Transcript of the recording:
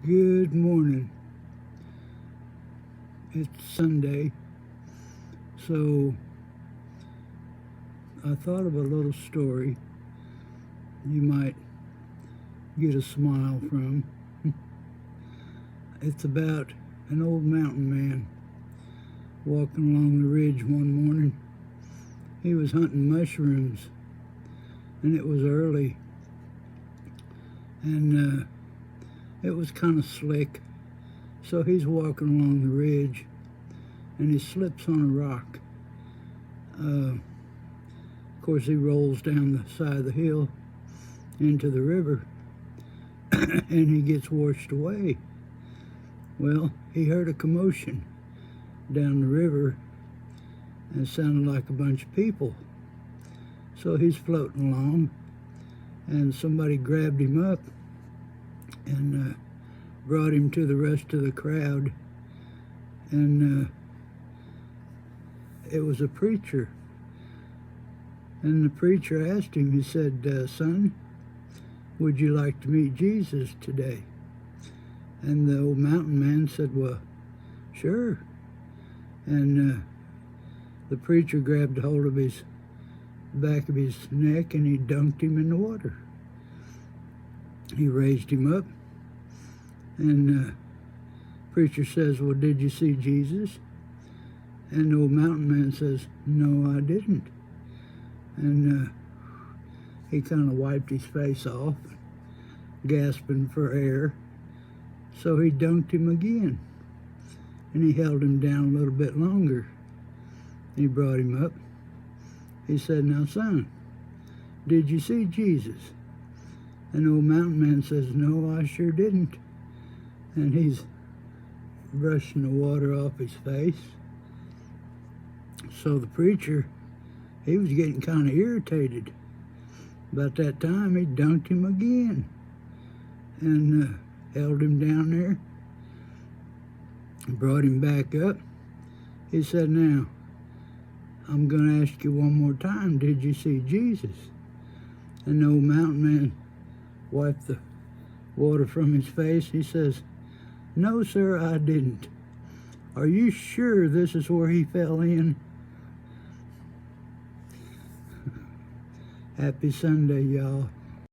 Good morning. It's Sunday, so I thought of a little story you might get a smile from. It's about an old mountain man walking along the ridge one morning. He was hunting mushrooms, and it was early, and it was kind of slick. So he's walking along the ridge, and he slips on a rock. Of course, he rolls down the side of the hill into the river, and he gets washed away. Well, he heard a commotion down the river, and it sounded like a bunch of people. So he's floating along, and somebody grabbed him up and brought him to the rest of the crowd, and it was a preacher. And the preacher asked him, he said, son, would you like to meet Jesus today? And the old mountain man said, well, sure. And the preacher grabbed hold of his back of his neck, and he dunked him in the water. He raised him up, and preacher says, well, did you see Jesus? And the old mountain man says, no, I didn't. And he kind of wiped his face off, gasping for air. So he dunked him again, and he held him down a little bit longer. He brought him up. He said, now, son, did you see Jesus? And the old mountain man says, no, I sure didn't. And he's brushing the water off his face. So the preacher, he was getting kind of irritated. About that time, he dunked him again and held him down there, brought him back up. He said, now, I'm going to ask you one more time, did you see Jesus? And the old mountain man wiped the water from his face. He says, no, sir, I didn't. Are you sure this is where he fell in? Happy Sunday, y'all.